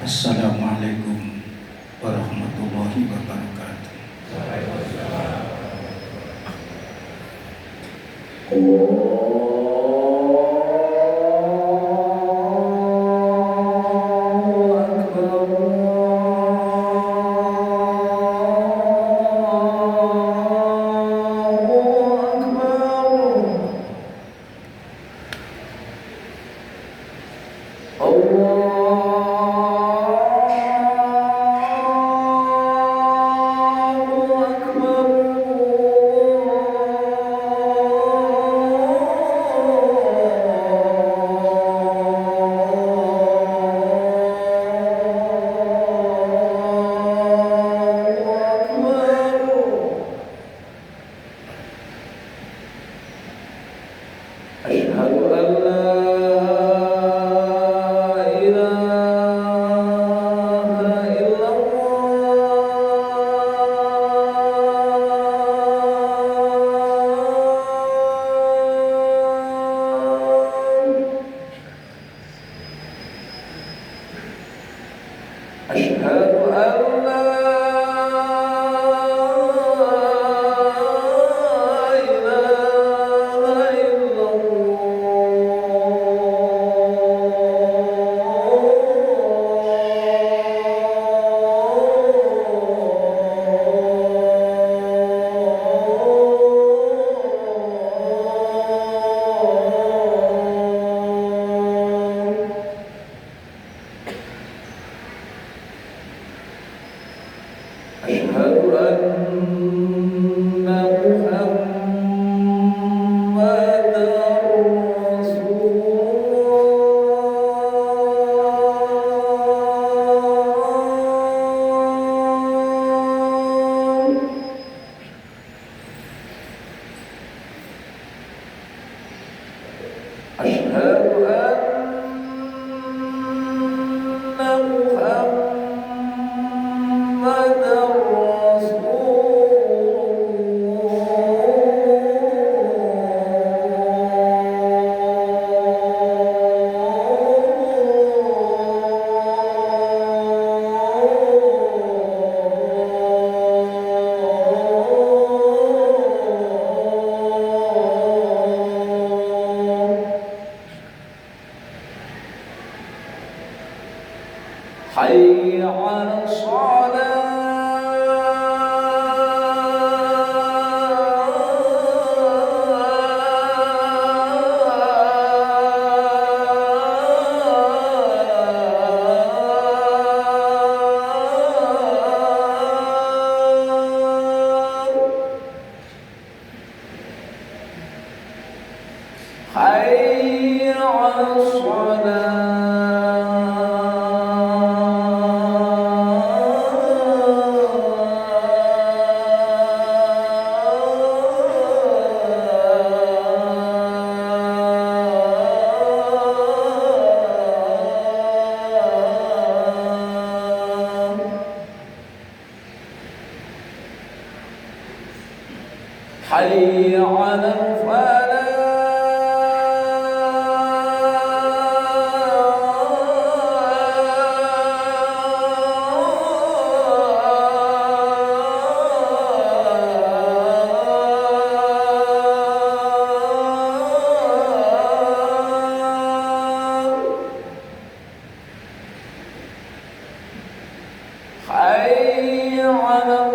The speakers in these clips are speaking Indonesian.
Assalamualaikum warahmatullahi wabarakatuh. حي على حي على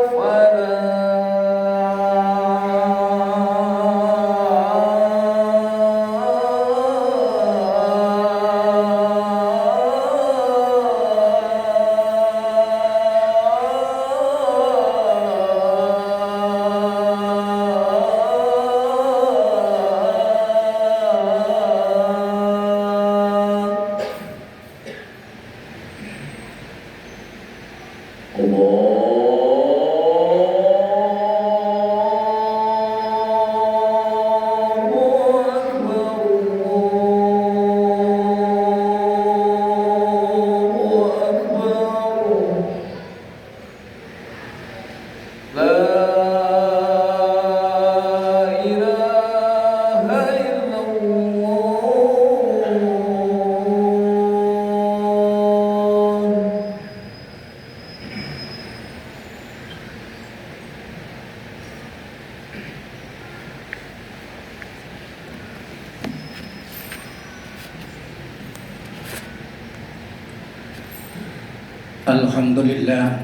Alhamdulillah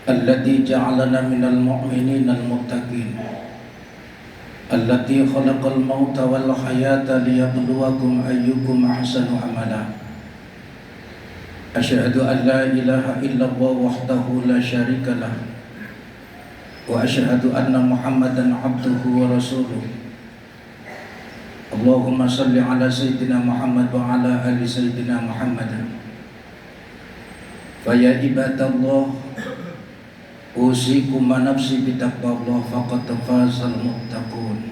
alladzi ja'alana minal mu'minina al-muttaqin alladzi khalaqal mauta wal hayata liyabluwakum ayyukum ahsanu amala. Asyhadu an la ilaha illallah wahdahu la syarika lah wa asyhadu anna Muhammadan abduhu wa rasuluh. Allahumma salli ala sayyidina Muhammad wa ala ali sayyidina Muhammad. Faya ibadallah usikum wa nafsi bitaqwallah faqad fazal muttaqun.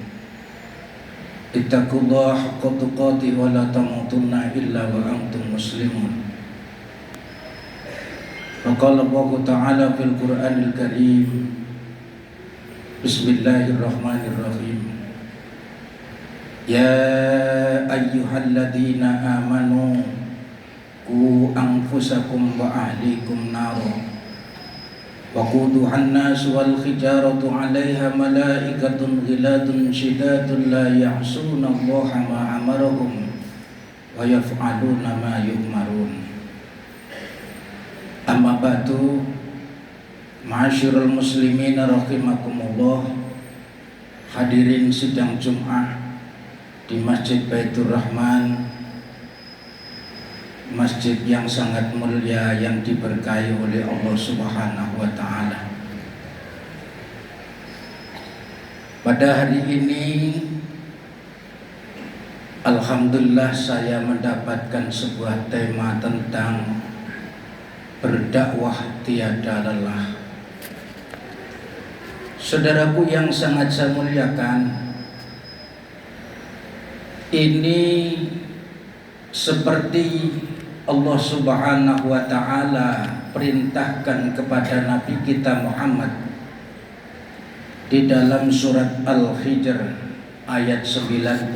Ittaqullaha haqqa tuqatih wa la tamutunna illa wa antum muslimun. Faqala Allah Ta'ala fil Qur'anil Karim. Bismillahirrahmanirrahim. Ya ayyuhalladzina amanu qu anfusakum wa ahlikum naro wa quduhan nas wal hijaratu 'alaiha malaikatun ghiladun shidatun la ya'suna Allaha ma amarahum wa yaf'aluna ma yu'marun. Amma ba'du, ma'asyiral muslimin rahimakumullah. Hadirin sidang Jumat di Masjid Baitur Rahman, masjid yang sangat mulia yang diberkahi oleh Allah Subhanahu wa Ta'ala. Pada hari ini alhamdulillah saya mendapatkan sebuah tema tentang berdakwah tiada lelah. Saudaraku yang sangat saya muliakan, ini seperti Allah Subhanahu wa Ta'ala perintahkan kepada Nabi kita Muhammad di dalam surat Al-Hijr ayat 94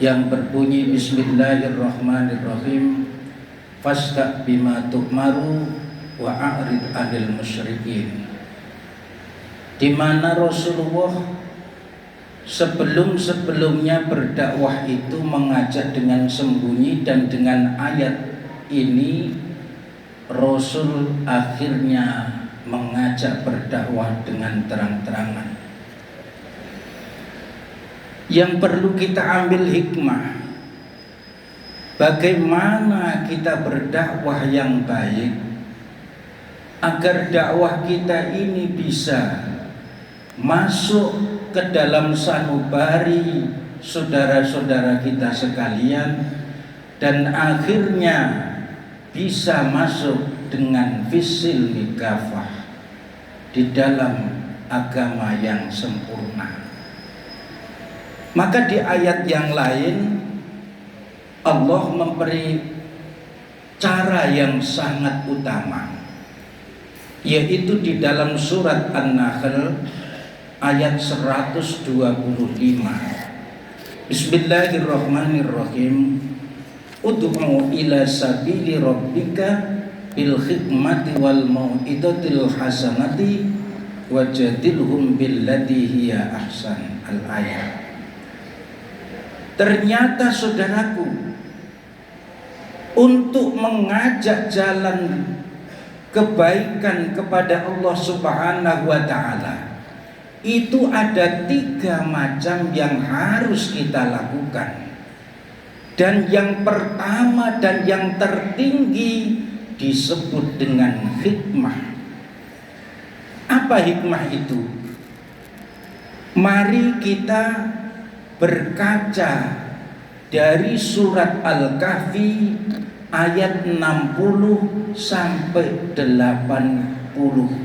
yang berbunyi Bismillahirrahmanirrahim. Fasta' bima tu'maru wa a'rid 'anil musyrikin. Di mana Rasulullah sebelumnya berdakwah itu mengajak dengan sembunyi, dan dengan ayat ini Rasul akhirnya mengajak berdakwah dengan terang-terangan. Yang perlu kita ambil hikmah, bagaimana kita berdakwah yang baik agar dakwah kita ini bisa masuk ke dalam sanubari saudara-saudara kita sekalian, dan akhirnya bisa masuk dengan fisil nikafah di dalam agama yang sempurna. Maka di ayat yang lain Allah memberi cara yang sangat utama, yaitu di dalam surat An-Nahl ayat 125. Bismillahirrahmanirrahim. Ud'u ila sabili rabbika bil hikmati wal mau'izatil hasanati wajadilhum billati hiya ahsan. Al-ayat. Ternyata saudaraku, untuk mengajak jalan kebaikan kepada Allah Subhanahu wa Ta'ala, itu ada 3 macam yang harus kita lakukan. Dan yang pertama dan yang tertinggi disebut dengan hikmah. Apa hikmah itu? Mari kita berkaca dari surat Al-Kahfi ayat 60 sampai 80.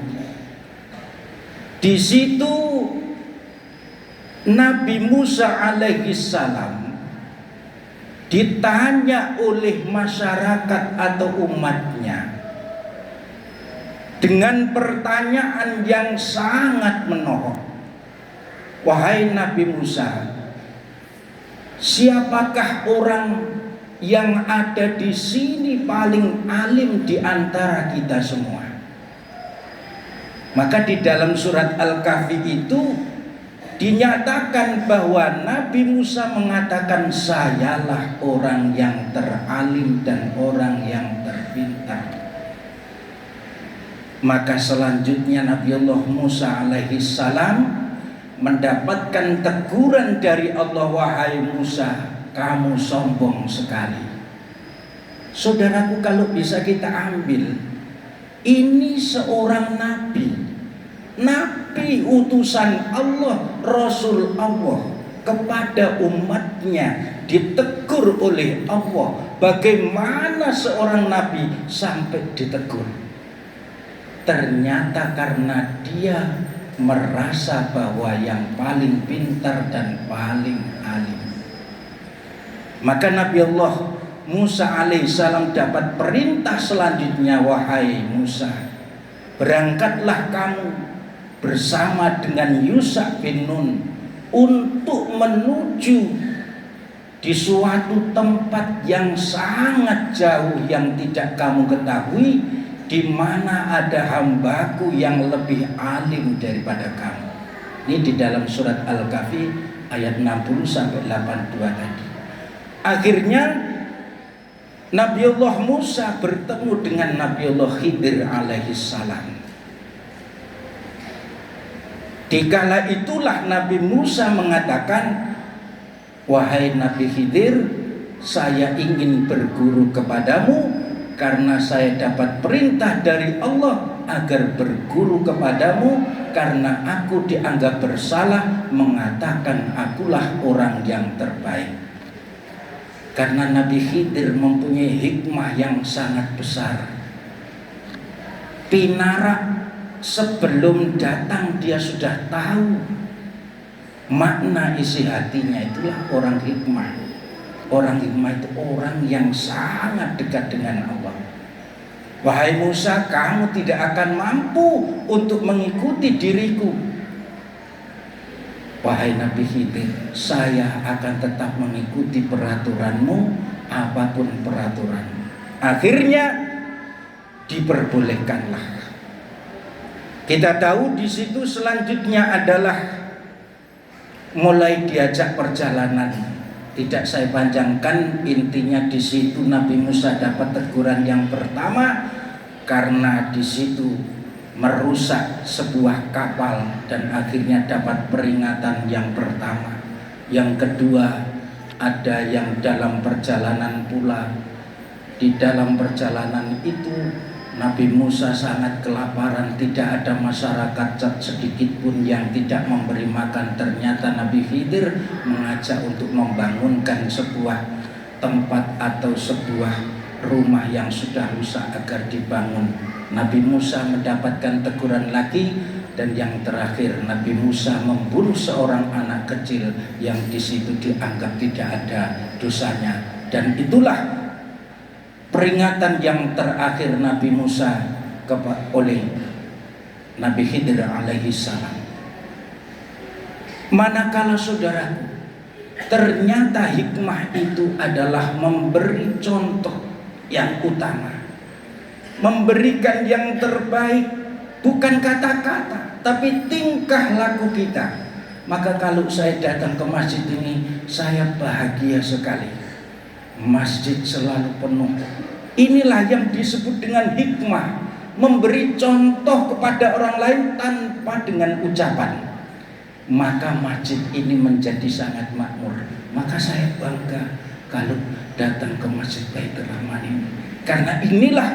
Di situ Nabi Musa alaihi salam ditanya oleh masyarakat atau umatnya dengan pertanyaan yang sangat menohok. Wahai Nabi Musa, siapakah orang yang ada di sini paling alim di antara kita semua? Maka di dalam surat Al-Kahfi itu dinyatakan bahwa Nabi Musa mengatakan, sayalah orang yang teralim dan orang yang pintar. Maka selanjutnya Nabiullah Musa alaihi salam mendapatkan teguran dari Allah, wahai Musa, kamu sombong sekali. Saudaraku, kalau bisa kita ambil, ini seorang nabi utusan Allah, Rasul Allah, kepada umatnya ditegur oleh Allah. Bagaimana seorang nabi sampai ditegur? Ternyata karena dia merasa bahwa yang paling pintar dan paling alim. Maka Nabi Allah Musa alaihissalam dapat perintah selanjutnya, wahai Musa, berangkatlah kamu bersama dengan Yusha bin Nun untuk menuju di suatu tempat yang sangat jauh yang tidak kamu ketahui, di mana ada hambaku yang lebih alim daripada kamu. Ini di dalam surat Al-Kahfi ayat 60 sampai 82 tadi. Akhirnya Nabiullah Musa bertemu dengan Nabiullah Khidir alaihi salam. Dikala itulah Nabi Musa mengatakan, wahai Nabi Khidir, saya ingin berguru kepadamu karena saya dapat perintah dari Allah agar berguru kepadamu, karena aku dianggap bersalah mengatakan akulah orang yang terbaik. Karena Nabi Khidir mempunyai hikmah yang sangat besar. Pinarak sebelum datang dia sudah tahu makna isi hatinya. Itulah orang hikmah. Orang hikmah itu orang yang sangat dekat dengan Allah. Wahai Musa, kamu tidak akan mampu untuk mengikuti diriku. Wahai Nabi Khidir, saya akan tetap mengikuti peraturanmu, apapun peraturanmu. Akhirnya diperbolehkanlah. Kita tahu di situ selanjutnya adalah mulai diajak perjalanan. Tidak saya panjangkan, intinya di situ Nabi Musa dapat teguran yang pertama karena di situ merusak sebuah kapal dan akhirnya dapat peringatan yang pertama. Yang kedua, ada yang dalam perjalanan pula. Di dalam perjalanan itu Nabi Musa sangat kelaparan, tidak ada masyarakat sedikit pun yang tidak memberi makan. Ternyata Nabi Khidir mengajak untuk membangunkan sebuah tempat atau sebuah rumah yang sudah rusak agar dibangun. Nabi Musa mendapatkan teguran lagi, dan yang terakhir Nabi Musa membunuh seorang anak kecil yang di situ dianggap tidak ada dosanya. Dan itulah peringatan yang terakhir Nabi Musa oleh Nabi Khidir alaihi salam. Manakala saudara, ternyata hikmah itu adalah memberi contoh yang utama, memberikan yang terbaik, bukan kata-kata tapi tingkah laku kita. Maka kalau saya datang ke masjid ini, saya bahagia sekali. Masjid selalu penuh. Inilah yang disebut dengan hikmah, memberi contoh kepada orang lain tanpa dengan ucapan. Maka masjid ini menjadi sangat makmur. Maka saya bangga kalau datang ke Masjid Baitur Rahman ini, karena inilah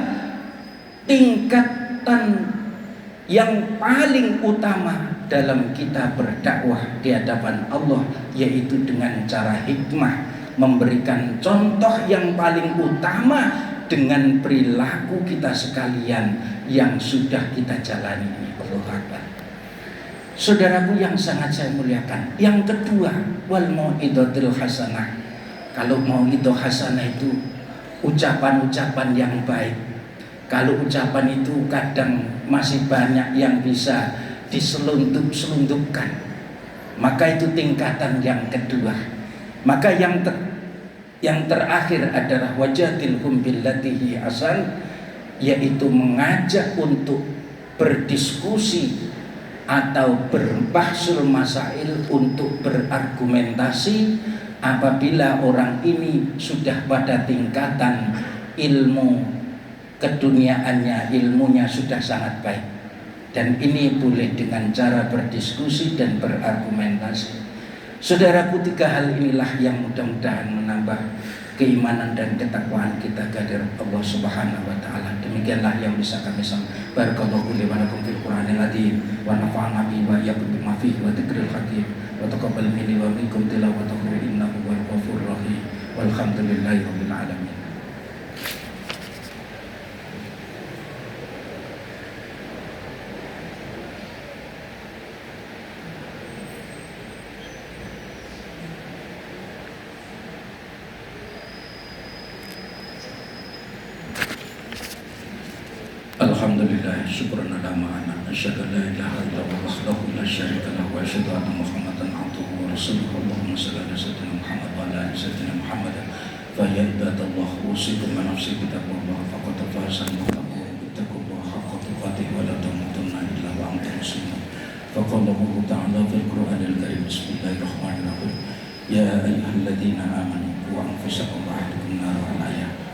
tingkatan yang paling utama dalam kita berdakwah di hadapan Allah, yaitu dengan cara hikmah, memberikan contoh yang paling utama dengan perilaku kita sekalian yang sudah kita jalani ini. Allahu Akbar. Saudaraku yang sangat saya muliakan, yang kedua, wal mau'izatul hasanah. Kalau mau'izah hasanah itu ucapan-ucapan yang baik. Kalau ucapan itu kadang masih banyak yang bisa diselundup-selundupkan, maka itu tingkatan yang kedua. Maka yang terakhir adalah wajadilhum billati hi hasan, yaitu mengajak untuk berdiskusi atau berbahsul masail, untuk berargumentasi apabila orang ini sudah pada tingkatan ilmu keduniaannya, ilmunya sudah sangat baik. Dan ini boleh dengan cara berdiskusi dan berargumentasi. Saudaraku, 3 hal inilah yang mudah-mudahan menambah keimanan dan ketakwaan kita kepada Allah Subhanahu wa taala. Demikianlah yang bisa kami sampaikan. Barakallahu li wa lakum fil Qur'anil azim wa nafa'ana bihi wa iyyakum bima fihi wa dzikril hakim wa taqabbal minni wa minkum tilawatahu innahu huwal ghafurur rahim. Walhamdulillahi rabbil alamin. Alhamdulillah, syukran ala ma'ana, asyhadu an la ilaha illallah wahdahu la syarika lahu wa asyhadu anna Muhammadan abduhu wa rasuluhu. Allahumma shalli ala sayyidina Muhammad wa ala ali sayyidina Muhammad. Fa ya ibadallah, usikum wa nafsi bittaqwallah faqad faza al-muttaqun. Ittaqullaha haqqa tuqatih wa la tamutunna illa wa antum muslimun. Faqala Allah ta'ala fil Qur'anil karim, bismillahirrahmanirrahim. Ya ayyuhalladzina amanu qu anfusakum wa ahlikum naran.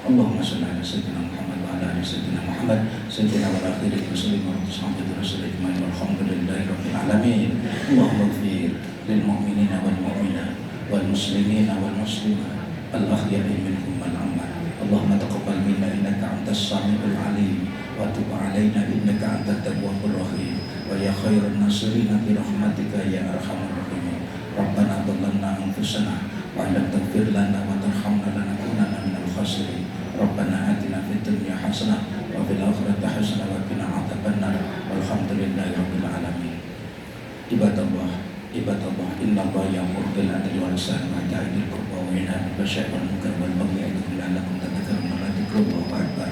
Allahumma shalli ala sayyidina Muhammad wa ala ali sayyidina Muhammad sayyidina wal akhirin wa sallim wa rahmatullahi wa sallam walhamdulillahi rabbil alamin. Allahumma ighfir lil mu'minina wal mu'minat wal muslimina wal muslimat al ahya'i minhum wal amwat. Allahumma taqabbal minna innaka antas samiul alim wa tub alaina innaka antat tawwabur rahim wa ya khairan nasirina bi rahmatika ya arhamar rahimin. Rabbana dhallalna anfusana wa lam taghfir lana wa tarhamna lanakunanna minal khasirin. Rabbana atina fid dunya hasanah wa fil akhirati hasanah wa qina adzabannar. Walhamdulillahi rabbil alamin. Ibadallah, innallaha ya'muru bil adli wal ihsani wa ita'i dzil qurba wa yanha 'anil fahsya'i wal munkari wal baghi ya'idukum la'allakum tadhakkarun. Allahu akbar.